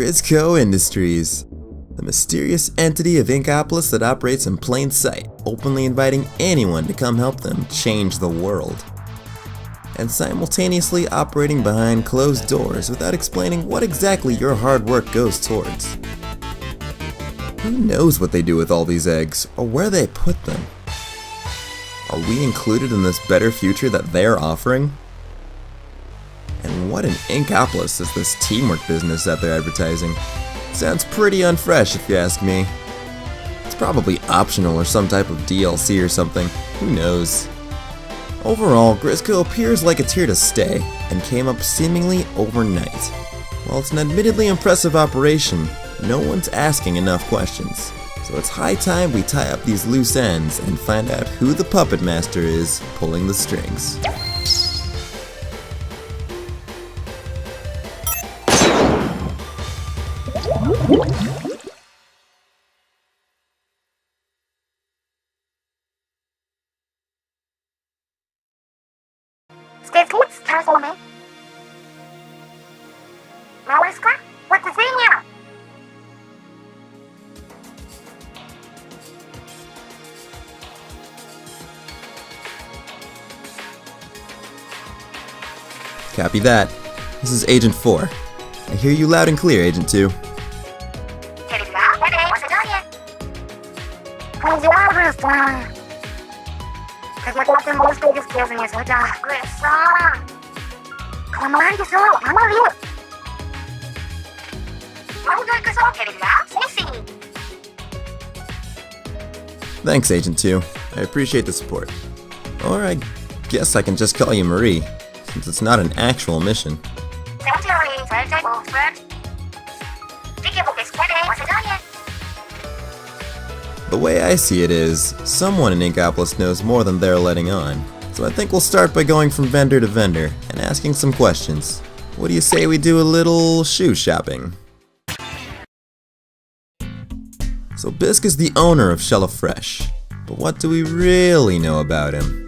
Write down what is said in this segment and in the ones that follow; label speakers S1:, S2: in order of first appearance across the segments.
S1: Grizz Industries, the mysterious entity of Inkopolis that operates in plain sight, openly inviting anyone to come help them change the world, and simultaneously operating behind closed doors without explaining what exactly your hard work goes towards. Who knows what they do with all these eggs, or where they put them? Are we included in this better future that they're offering? And what in Inkopolis is this teamwork business that they're advertising? Sounds pretty unfresh if you ask me. It's probably optional or some type of DLC or something, who knows. Overall, Grizz appears like it's here to stay, and came up seemingly overnight. While it's an admittedly impressive operation, no one's asking enough questions. So it's high time we tie up these loose ends and find out who the puppet master is pulling the strings. Copy that. This is Agent 4. I hear you loud and clear, Agent 2. Thanks, Agent 2. I appreciate the support. Or I guess I can just call you Marie, since it's not an actual mission. The way I see it is, someone in Inkopolis knows more than they're letting on. So I think we'll start by going from vendor to vendor and asking some questions. What do you say we do a little shoe shopping? So Bisk is the owner of Shella Fresh, but what do we really know about him?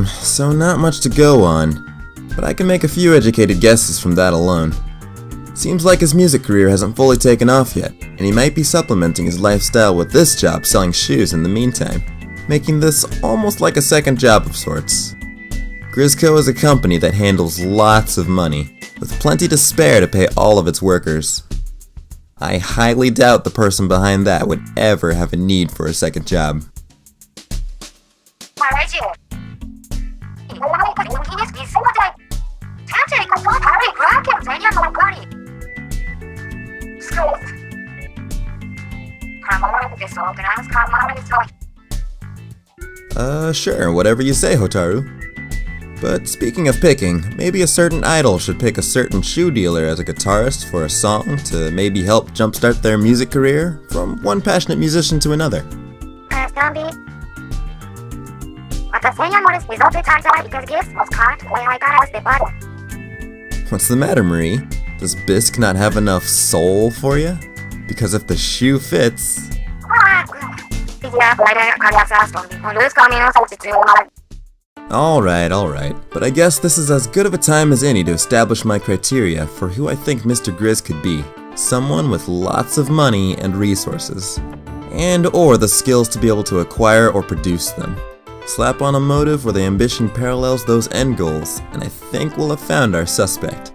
S1: So not much to go on, but I can make a few educated guesses from that alone. Seems like his music career hasn't fully taken off yet, and he might be supplementing his lifestyle with this job selling shoes in the meantime, making this almost like a second job of sorts. Grizz is a company that handles lots of money, with plenty to spare to pay all of its workers. I highly doubt the person behind that would ever have a need for a second job. Sure, whatever you say, Hotaru. But speaking of picking, maybe a certain idol should pick a certain shoe dealer as a guitarist for a song to maybe help jumpstart their music career from one passionate musician to another. What's the matter, Marie? Does Bisk not have enough soul for you? Because if the shoe fits... Alright, but I guess this is as good of a time as any to establish my criteria for who I think Mr. Grizz could be. Someone with lots of money and resources. And or the skills to be able to acquire or produce them. Slap on a motive where the ambition parallels those end goals, and I think we'll have found our suspect.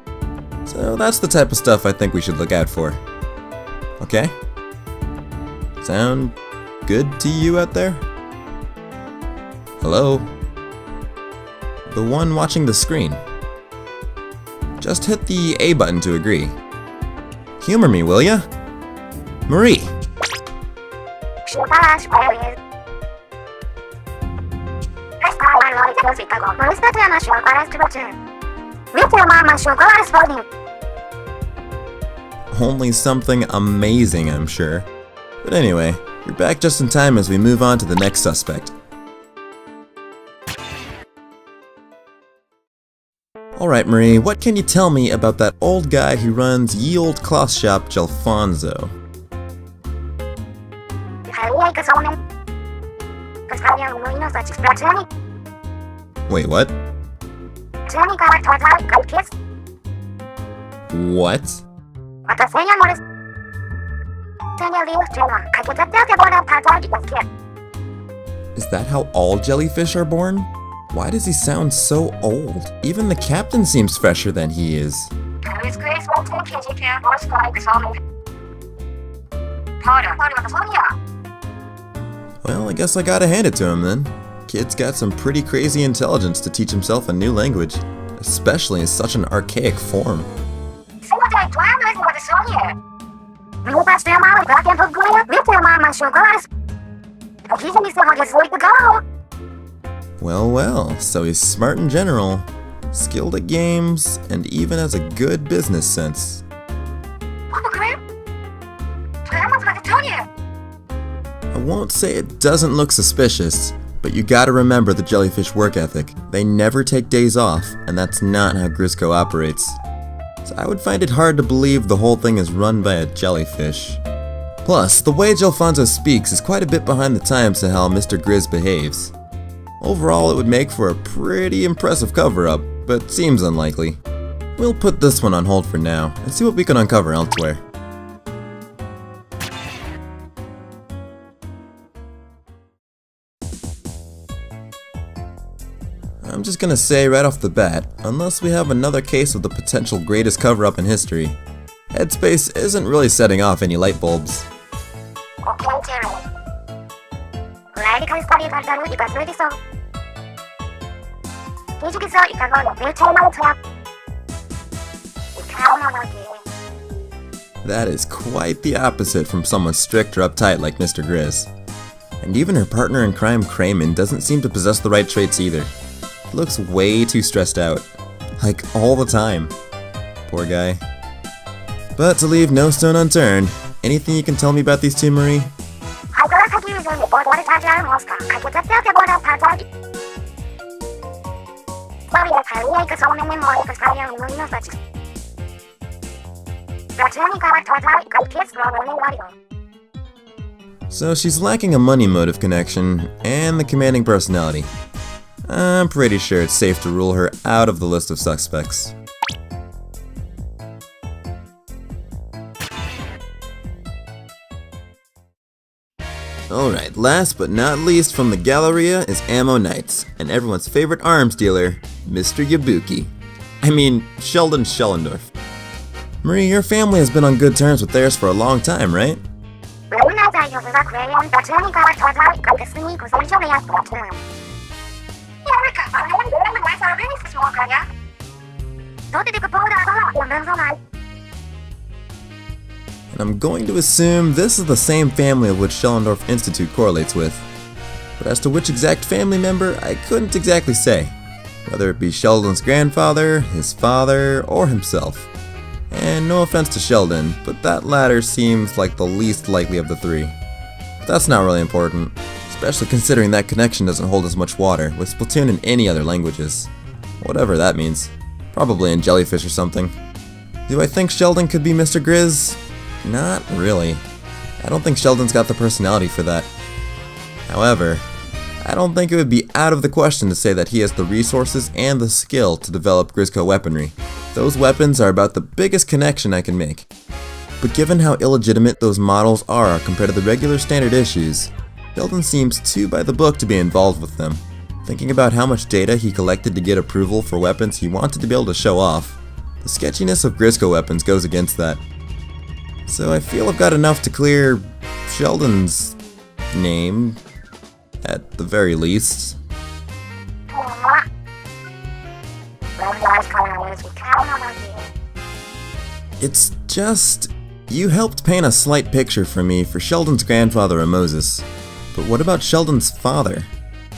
S1: So that's the type of stuff I think we should look out for. Okay? Sound good to you out there? Hello? The one watching the screen. Just hit the A button to agree. Humor me, will ya? Marie! Only something amazing, I'm sure. But anyway, you're back just in time as we move on to the next suspect. Alright Marie, what can you tell me about that old guy who runs ye old cloth shop Gelfonso? Wait, what? What? Is that how all jellyfish are born? Why does he sound so old? Even the captain seems fresher than he is. Well, I guess I gotta hand it to him then. Kid's got some pretty crazy intelligence to teach himself a new language, especially in such an archaic form. Well, well, so he's smart in general, skilled at games, and even has a good business sense. I won't say it doesn't look suspicious, but you gotta remember the jellyfish work ethic. They never take days off, and that's not how Grizz operates. So I would find it hard to believe the whole thing is run by a jellyfish. Plus, the way Gelfonso speaks is quite a bit behind the times to how Mr. Grizz behaves. Overall, it would make for a pretty impressive cover-up, but seems unlikely. We'll put this one on hold for now, and see what we can uncover elsewhere. I'm just gonna say right off the bat, unless we have another case of the potential greatest cover-up in history, Headspace isn't really setting off any light bulbs. That is quite the opposite from someone strict or uptight like Mr. Grizz. And even her partner in crime, Kramen, doesn't seem to possess the right traits either. He looks way too stressed out. Like, all the time. Poor guy. But to leave no stone unturned, anything you can tell me about these two, Marie? So she's lacking a money motive connection and the commanding personality. I'm pretty sure it's safe to rule her out of the list of suspects. Alright, last but not least from the Galleria is Ammo Knights, and everyone's favorite arms dealer, Mr. Yabuki. I mean, Sheldon Schellendorf. Marie, your family has been on good terms with theirs for a long time, right? And I'm going to assume this is the same family of which Schellendorf Institute correlates with. But as to which exact family member, I couldn't exactly say. Whether it be Sheldon's grandfather, his father, or himself. And no offense to Sheldon, but that latter seems like the least likely of the three. But that's not really important, especially considering that connection doesn't hold as much water with Splatoon in any other languages. Whatever that means. Probably in Jellyfish or something. Do I think Sheldon could be Mr. Grizz? Not really. I don't think Sheldon's got the personality for that. However, I don't think it would be out of the question to say that he has the resources and the skill to develop Grizz weaponry. Those weapons are about the biggest connection I can make. But given how illegitimate those models are compared to the regular standard issues, Sheldon seems too by the book to be involved with them. Thinking about how much data he collected to get approval for weapons he wanted to be able to show off, the sketchiness of Grizz weapons goes against that. So I feel I've got enough to clear Sheldon's name, at the very least. It's just, you helped paint a slight picture for me for Sheldon's grandfather Moses. But what about Sheldon's father?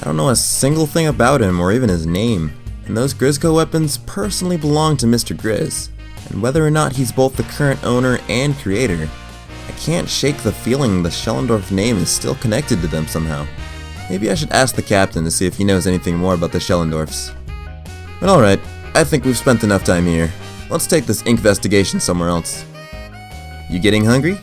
S1: I don't know a single thing about him or even his name. And those Grizz weapons personally belong to Mr. Grizz. And whether or not he's both the current owner and creator, I can't shake the feeling the Schellendorf name is still connected to them somehow. Maybe I should ask the captain to see if he knows anything more about the Schellendorfs. But alright, I think we've spent enough time here. Let's take this Inkvestigation somewhere else. You getting hungry?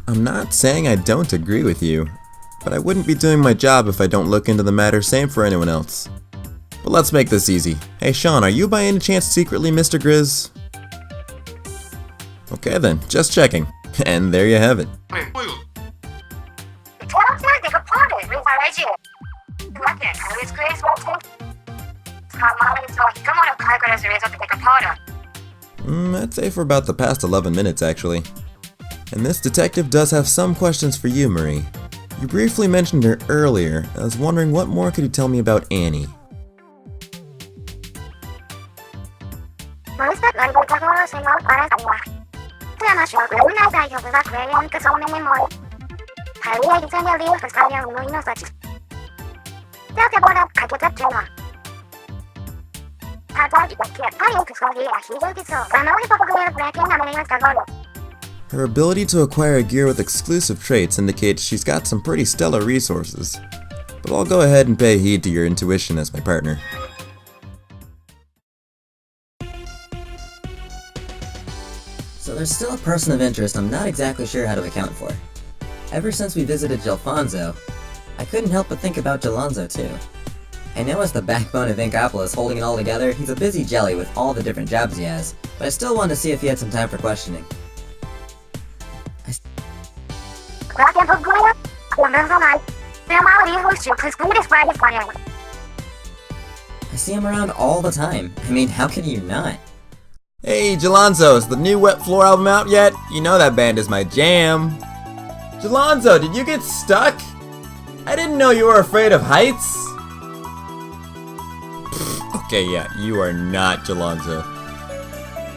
S1: I'm not saying I don't agree with you, but I wouldn't be doing my job if I don't look into the matter, same for anyone else. But let's make this easy. Hey Sean, are you by any chance secretly Mr. Grizz? Okay then, just checking. And there you have it. I'd say for about the past 11 minutes actually. And this detective does have some questions for you, Marie. You briefly mentioned her earlier. I was wondering what more could you tell me about Annie? Her ability to acquire gear with exclusive traits indicates she's got some pretty stellar resources. But I'll go ahead and pay heed to your intuition as my partner.
S2: So there's still a person of interest I'm not exactly sure how to account for. Ever since we visited Gelfonso, I couldn't help but think about Gelonzo too. I know as the backbone of Inkopolis holding it all together, he's a busy jelly with all the different jobs he has, but I still wanted to see if he had some time for questioning. I see him around all the time. I mean, how could you not?
S1: Hey Gelonzo, is the new Wet Floor album out yet? You know that band is my jam. Gelonzo, did you get stuck? I didn't know you were afraid of heights. Okay, yeah, you are not Gelonzo.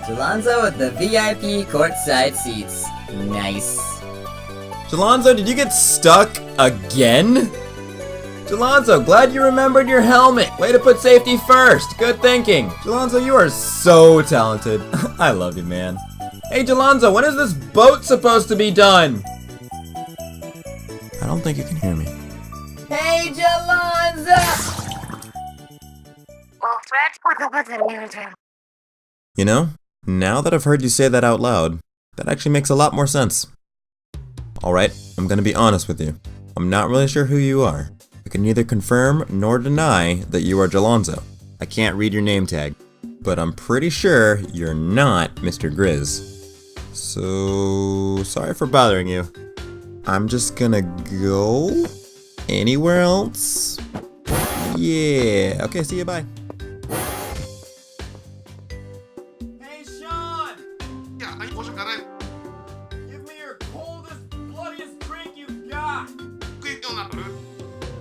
S2: Gelonzo with the VIP courtside seats. Nice.
S1: Gelonzo, did you get stuck again? Gelonzo, glad you remembered your helmet. Way to put safety first. Good thinking. Gelonzo, you are so talented. I love you, man. Hey, Gelonzo, when is this boat supposed to be done? I don't think you can hear me.
S2: Hey, Gelonzo!
S1: You know, now that I've heard you say that out loud, that actually makes a lot more sense. Alright, I'm gonna be honest with you. I'm not really sure who you are. I can neither confirm nor deny that you are Gelonzo. I can't read your name tag, but I'm pretty sure you're not Mr. Grizz. So, sorry for bothering you. I'm just gonna go anywhere else. Yeah, okay, see you, bye.
S3: Hey, Sean! Give me your coldest, bloodiest drink you've got!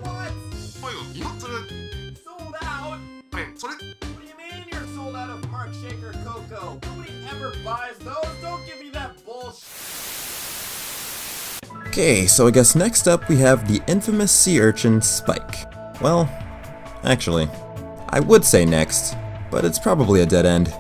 S3: What? Sold out? What do you mean you're sold out of Mark Shaker Cocoa? Nobody ever buys those! Don't give me that bullshit!
S1: Okay, so I guess next up we have the infamous sea urchin Spike. Well, actually, I would say next, but it's probably a dead end.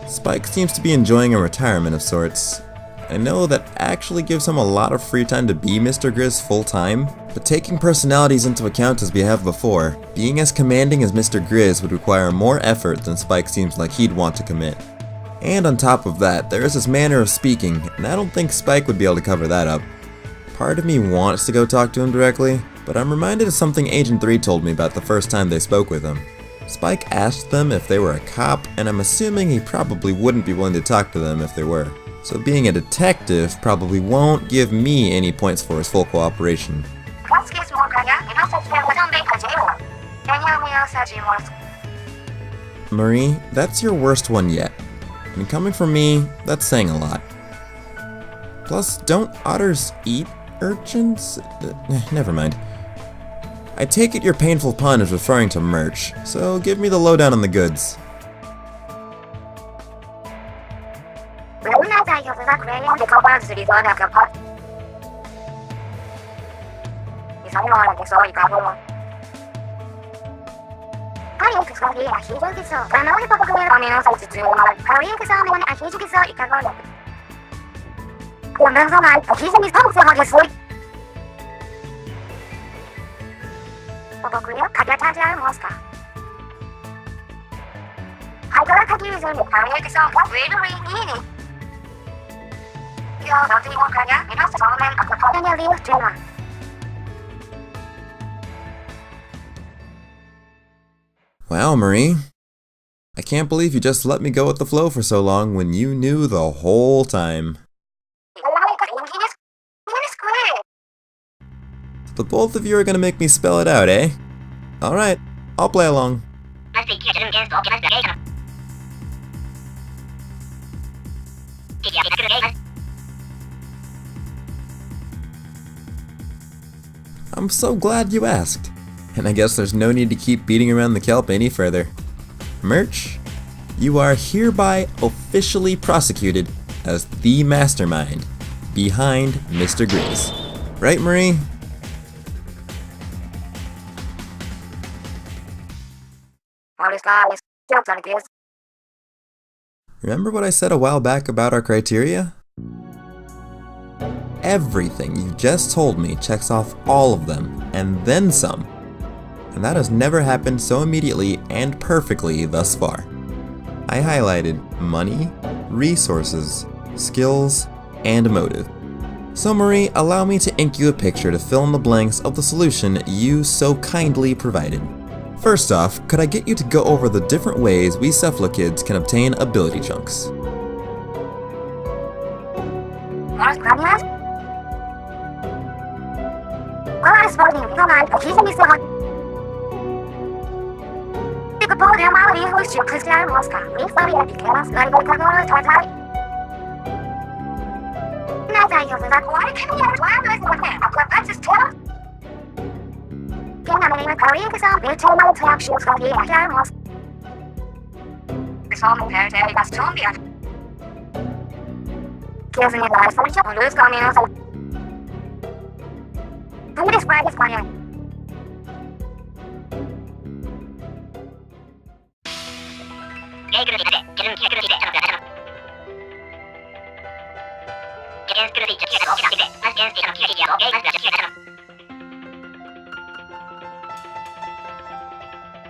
S1: Spike seems to be enjoying a retirement of sorts. I know that actually gives him a lot of free time to be Mr. Grizz full time, but taking personalities into account as we have before, being as commanding as Mr. Grizz would require more effort than Spike seems like he'd want to commit. And on top of that, there is his manner of speaking, and I don't think Spike would be able to cover that up. Part of me wants to go talk to him directly, but I'm reminded of something Agent 3 told me about the first time they spoke with him. Spike asked them if they were a cop, and I'm assuming he probably wouldn't be willing to talk to them if they were. So being a detective probably won't give me any points for his full cooperation. Marie, that's your worst one yet. And coming from me, that's saying a lot. Plus, don't otters eat urchins? Never mind. I take it your painful pun is referring to merch, so give me the lowdown on the goods. Wow, Marie. I can't believe you just let me go with the flow for so long when you knew the whole time. The both of you are gonna make me spell it out, eh? Alright, I'll play along. I'm so glad you asked. And I guess there's no need to keep beating around the kelp any further. Merch, you are hereby officially prosecuted as the mastermind behind Mr. Grizz. Right, Marie? Remember what I said a while back about our criteria? Everything you just told me checks off all of them, and then some. And that has never happened so immediately and perfectly thus far. I highlighted money, resources, skills, and motive. So Marie, allow me to ink you a picture to fill in the blanks of the solution you so kindly provided. First off, could I get you to go over the different ways we Cephala kids can obtain ability chunks?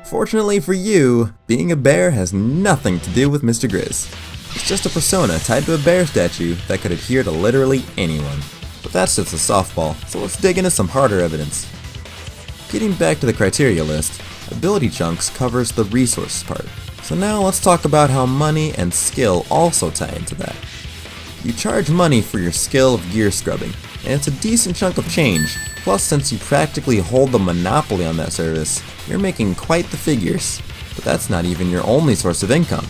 S1: Fortunately for you, being a bear has nothing to do with Mr. Grizz. It's just a persona tied to a bear statue that could adhere to literally anyone. But that's just a softball, so let's dig into some harder evidence. Getting back to the criteria list, ability chunks covers the resources part. So now let's talk about how money and skill also tie into that. You charge money for your skill of gear scrubbing, and it's a decent chunk of change. Plus, since you practically hold the monopoly on that service, you're making quite the figures. But that's not even your only source of income.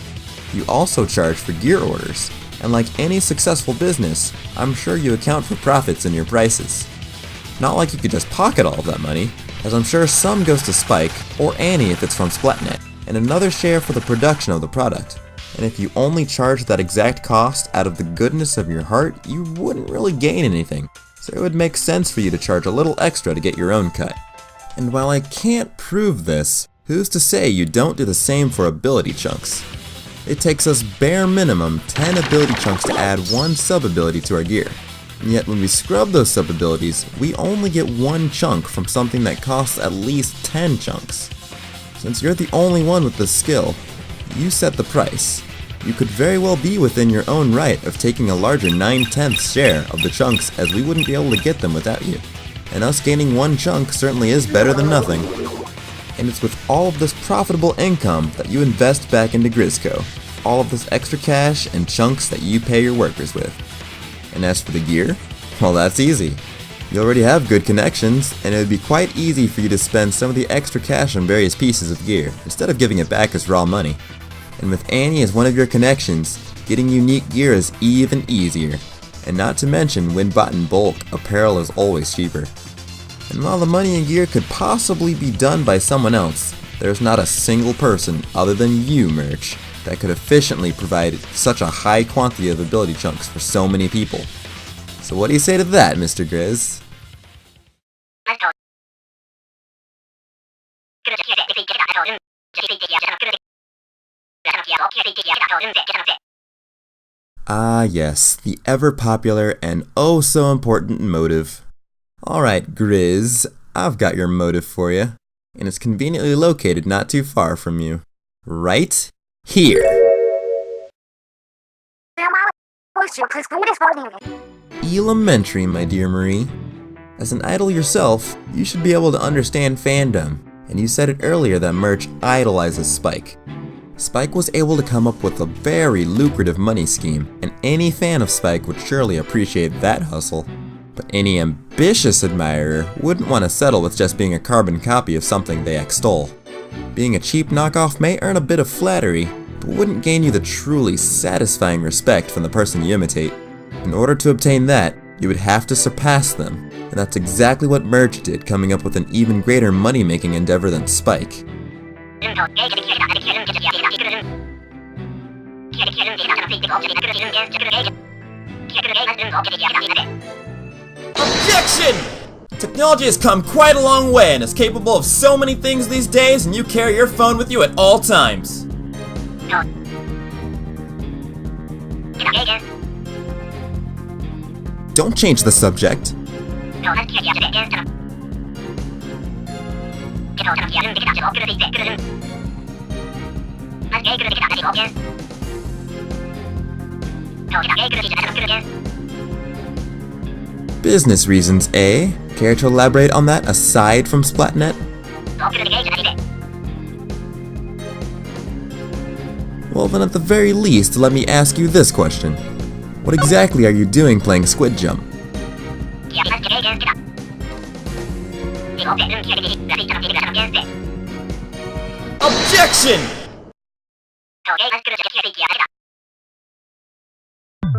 S1: You also charge for gear orders, and like any successful business, I'm sure you account for profits in your prices. Not like you could just pocket all of that money, as I'm sure some goes to Spike, or Annie if it's from Splatnet, and another share for the production of the product. And if you only charge that exact cost out of the goodness of your heart, you wouldn't really gain anything. So it would make sense for you to charge a little extra to get your own cut. And while I can't prove this, who's to say you don't do the same for ability chunks? It takes us bare minimum 10 ability chunks to add one sub-ability to our gear. And yet when we scrub those sub-abilities, we only get one chunk from something that costs at least 10 chunks. Since you're the only one with this skill, you set the price. You could very well be within your own right of taking a larger 9/10 share of the chunks, as we wouldn't be able to get them without you. And us gaining one chunk certainly is better than nothing. And it's with all of this profitable income that you invest back into Grizzco. All of this extra cash and chunks that you pay your workers with. And as for the gear, well, that's easy. You already have good connections, and it would be quite easy for you to spend some of the extra cash on various pieces of gear, instead of giving it back as raw money. And with Annie as one of your connections, getting unique gear is even easier. And not to mention, when bought in bulk, apparel is always cheaper. And while the money and gear could possibly be done by someone else, there's not a single person other than you, Merch, that could efficiently provide such a high quantity of ability chunks for so many people. So what do you say to that, Mr. Grizz? Ah yes, the ever-popular and oh so important motive. Alright, Grizz, I've got your motive for you, and it's conveniently located not too far from you. Right here. Elementary, my dear Marie. As an idol yourself, you should be able to understand fandom, and you said it earlier that Merch idolizes Spike. Spike was able to come up with a very lucrative money scheme, and any fan of Spike would surely appreciate that hustle. But any ambitious admirer wouldn't want to settle with just being a carbon copy of something they extol. Being a cheap knockoff may earn a bit of flattery, but wouldn't gain you the truly satisfying respect from the person you imitate. In order to obtain that, you would have to surpass them, and that's exactly what Merch did, coming up with an even greater money-making endeavor than Spike.
S3: Objection! Technology has come quite a long way and is capable of so many things these days, and you carry your phone with you at all times.
S1: Don't change the subject. Business reasons, eh? Care to elaborate on that aside from Splatnet? Well then, at the very least, let me ask you this question. What exactly are you doing playing Squid Jump?
S3: Objection!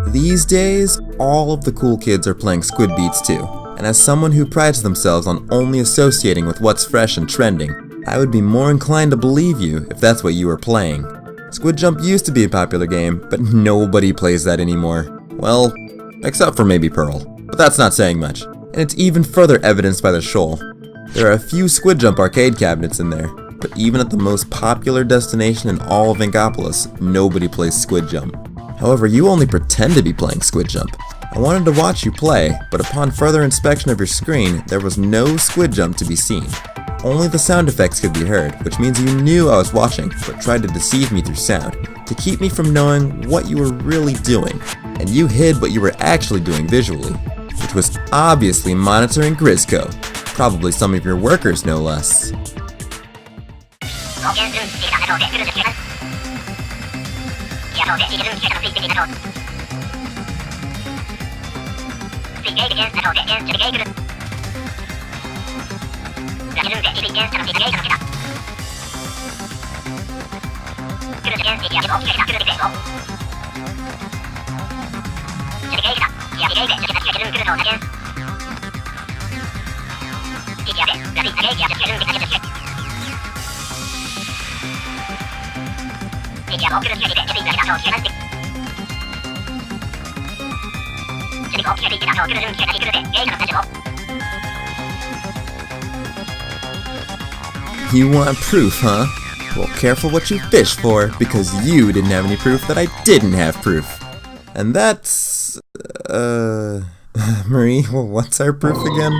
S1: These days, all of the cool kids are playing Squid Beats too, and as someone who prides themselves on only associating with what's fresh and trending, I would be more inclined to believe you if that's what you were playing. Squid Jump used to be a popular game, but nobody plays that anymore. Well, except for maybe Pearl, but that's not saying much, and it's even further evidenced by the shoal. There are a few Squid Jump arcade cabinets in there, but even at the most popular destination in all of Inkopolis, nobody plays Squid Jump. However, you only pretend to be playing Squid Jump. I wanted to watch you play, but upon further inspection of your screen, there was no Squid Jump to be seen. Only the sound effects could be heard, which means you knew I was watching, but tried to deceive me through sound, to keep me from knowing what you were really doing. And you hid what you were actually doing visually, which was obviously monitoring Grizzco. Probably some of your workers, no less. You want proof, huh? Well, careful what you fish for, because you didn't have any proof that I didn't have proof. And that's... Marie, well, what's our proof again?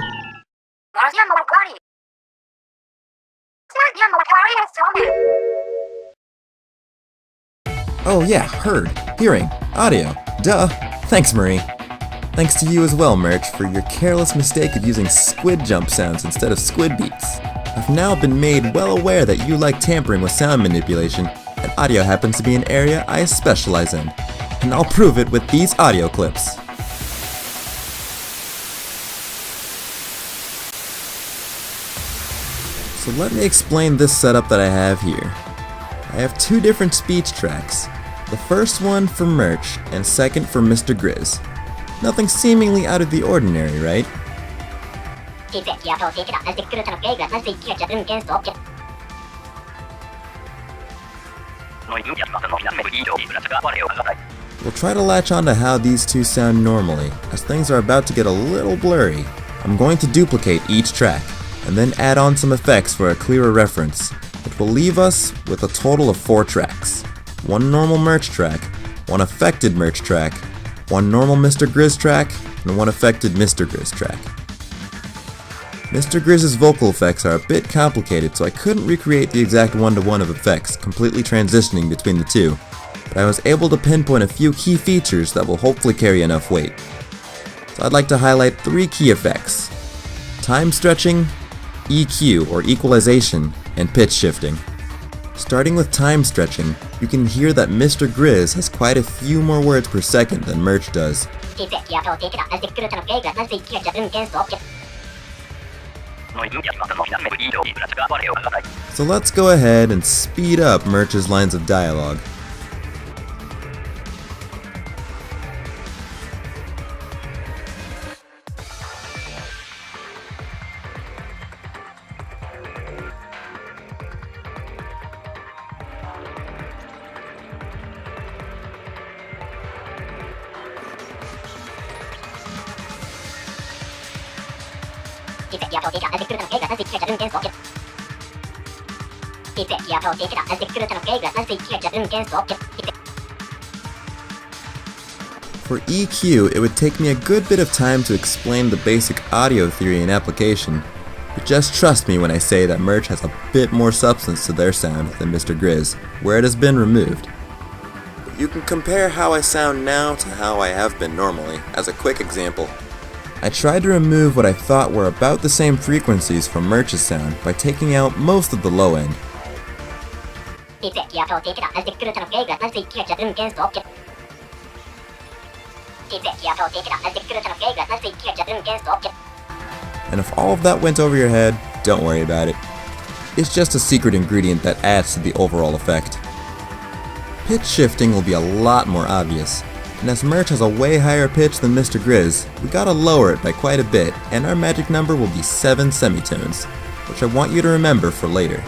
S1: Oh yeah, heard, hearing, audio, duh. Thanks, Marie. Thanks to you as well, Merch, for your careless mistake of using Squid Jump sounds instead of Squid Beats. I've now been made well aware that you like tampering with sound manipulation, and audio happens to be an area I specialize in. And I'll prove it with these audio clips. So let me explain this setup that I have here. I have two different speech tracks. The first one for Merch, and second for Mr. Grizz. Nothing seemingly out of the ordinary, right? We'll try to latch on to how these two sound normally, as things are about to get a little blurry. I'm going to duplicate each track, and then add on some effects for a clearer reference, which will leave us with a total of 4 tracks. one normal merch track, one affected merch track, one normal Mr. Grizz track, and one affected Mr. Grizz track. Mr. Grizz's vocal effects are a bit complicated, so I couldn't recreate the exact one-to-one of effects, completely transitioning between the two, but I was able to pinpoint a few key features that will hopefully carry enough weight. So I'd like to highlight 3 key effects: time stretching, EQ or equalization, and pitch shifting. Starting with time stretching, you can hear that Mr. Grizz has quite a few more words per second than Merch does. So let's go ahead and speed up Merch's lines of dialogue. For EQ, it would take me a good bit of time to explain the basic audio theory and application, but just trust me when I say that Merch has a bit more substance to their sound than Mr. Grizz, where it has been removed. You can compare how I sound now to how I have been normally, as a quick example. I tried to remove what I thought were about the same frequencies from Merch's sound by taking out most of the low end. And if all of that went over your head, don't worry about it. It's just a secret ingredient that adds to the overall effect. Pitch shifting will be a lot more obvious, and as Merch has a way higher pitch than Mr. Grizz, we gotta lower it by quite a bit, and our magic number will be 7 semitones, which I want you to remember for later.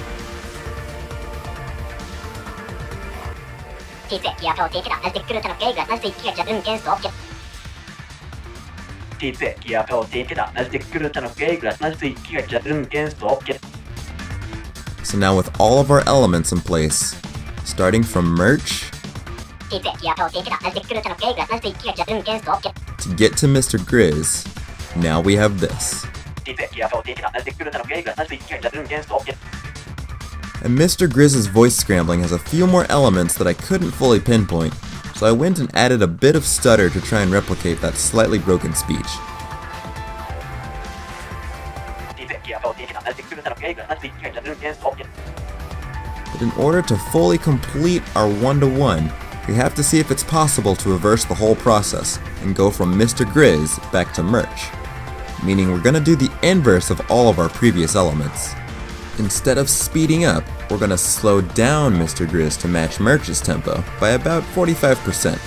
S1: So now with all of our elements in place, starting from Merch, to get to Mr. Grizz, now we have this. And Mr. Grizz's voice scrambling has a few more elements that I couldn't fully pinpoint, so I went and added a bit of stutter to try and replicate that slightly broken speech. But in order to fully complete our one-to-one, we have to see if it's possible to reverse the whole process and go from Mr. Grizz back to Merch, meaning we're gonna do the inverse of all of our previous elements. Instead of speeding up, we're gonna slow down Mr. Grizz to match Merch's tempo by about 45%.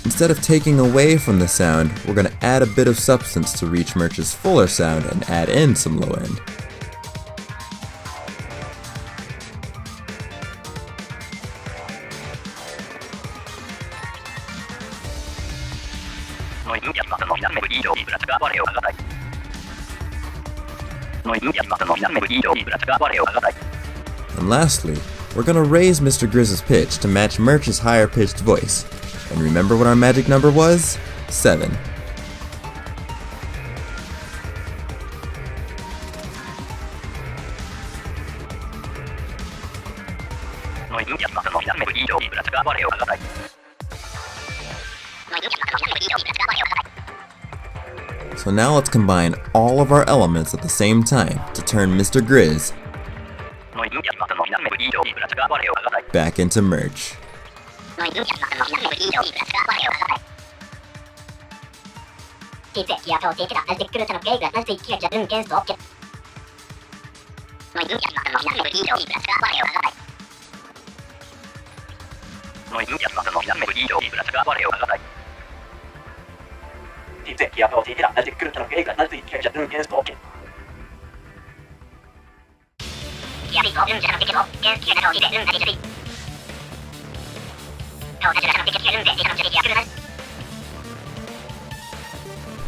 S1: Instead of taking away from the sound, we're going to add a bit of substance to reach Merch's fuller sound and add in some low end. And lastly, we're going to raise Mr. Grizz's pitch to match Merch's higher pitched voice. And remember what our magic number was? 7. So now let's combine all of our elements at the same time to turn Mr. Grizz back into Merch.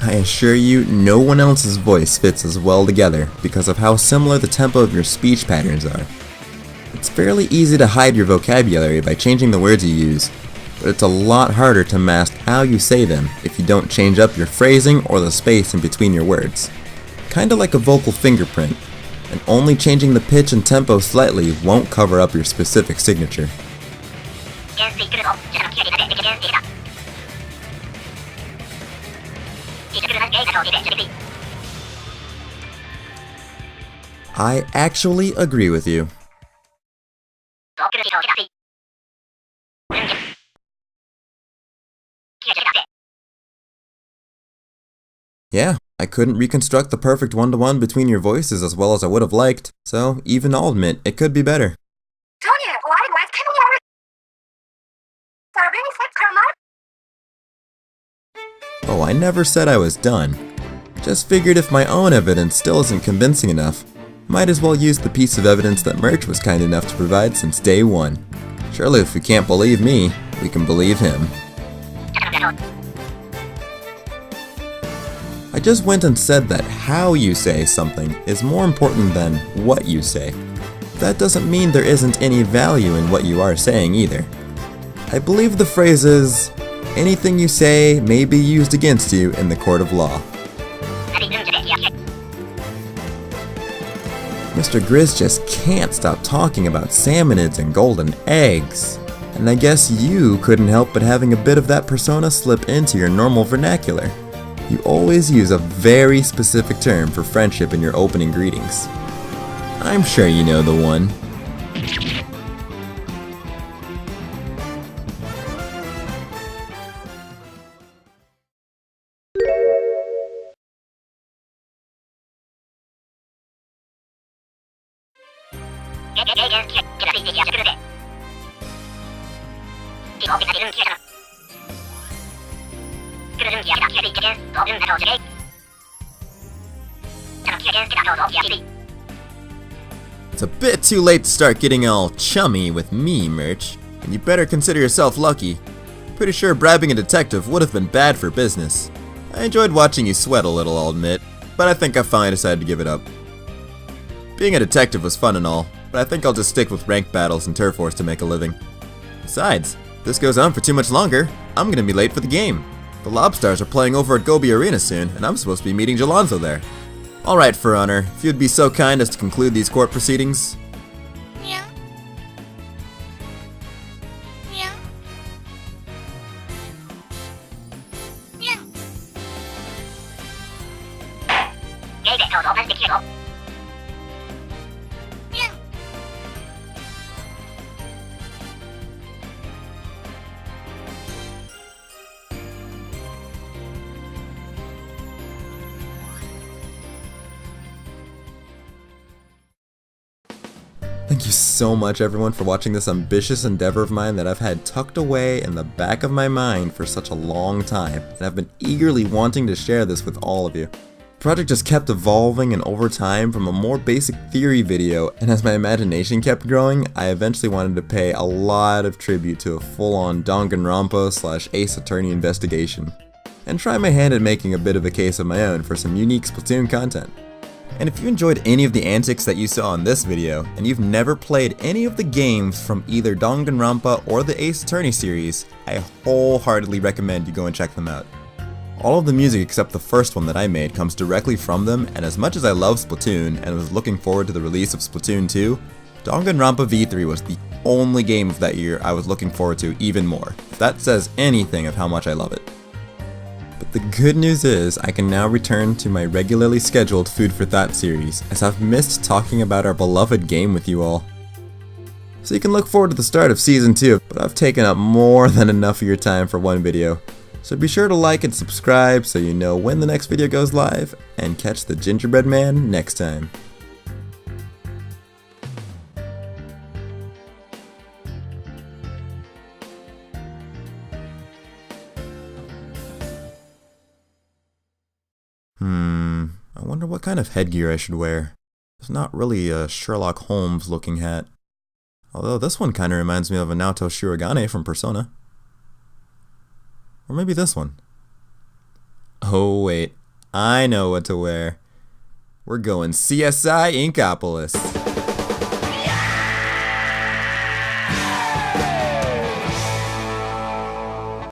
S1: I assure you, no one else's voice fits as well together because of how similar the tempo of your speech patterns are. It's fairly easy to hide your vocabulary by changing the words you use, but it's a lot harder to mask how you say them if you don't change up your phrasing or the space in between your words. Kinda like a vocal fingerprint, and only changing the pitch and tempo slightly won't cover up your specific signature. I actually agree with you. Yeah, I couldn't reconstruct the perfect one-to-one between your voices as well as I would have liked, so even I'll admit it could be better. Oh, I never said I was done. Just figured if my own evidence still isn't convincing enough, might as well use the piece of evidence that Merch was kind enough to provide since day one. Surely if we can't believe me, we can believe him. I just went and said that how you say something is more important than what you say. That doesn't mean there isn't any value in what you are saying either. I believe the phrase is, anything you say may be used against you in the court of law. Mr. Grizz just can't stop talking about salmonids and golden eggs. And I guess you couldn't help but having a bit of that persona slip into your normal vernacular. You always use a very specific term for friendship in your opening greetings. I'm sure you know the one. It's a bit too late to start getting all chummy with me, Merch, and you better consider yourself lucky. Pretty sure bribing a detective would have been bad for business. I enjoyed watching you sweat a little, I'll admit, but I think I finally decided to give it up. Being a detective was fun and all, but I think I'll just stick with ranked battles and turf wars to make a living. Besides, if this goes on for too much longer, I'm gonna be late for the game. The Lobstars are playing over at Gobi Arena soon, and I'm supposed to be meeting Jalonzo there. Alright, For Honor, if you'd be so kind as to conclude these court proceedings.
S4: Yeah. Yeah. Yeah. Yeah.
S1: Thank you so much everyone for watching this ambitious endeavor of mine that I've had tucked away in the back of my mind for such a long time, and I've been eagerly wanting to share this with all of you. The project just kept evolving, and over time from a more basic theory video, and as my imagination kept growing, I eventually wanted to pay a lot of tribute to a full-on Danganronpa / Ace Attorney investigation, and try my hand at making a bit of a case of my own for some unique Splatoon content. And if you enjoyed any of the antics that you saw in this video, and you've never played any of the games from either Danganronpa or the Ace Attorney series, I wholeheartedly recommend you go and check them out. All of the music except the first one that I made comes directly from them, and as much as I love Splatoon and was looking forward to the release of Splatoon 2, Danganronpa V3 was the only game of that year I was looking forward to even more. If that says anything of how much I love it. But the good news is, I can now return to my regularly scheduled Food for Thought series, as I've missed talking about our beloved game with you all. So you can look forward to the start of Season 2, but I've taken up more than enough of your time for one video. So be sure to like and subscribe so you know when the next video goes live, and catch the Gingerbread Man next time. I wonder what kind of headgear I should wear. It's not really a Sherlock Holmes looking hat. Although this one kinda reminds me of a Naoto Shirogane from Persona. Or maybe this one. Oh wait, I know what to wear. We're going CSI Inkopolis.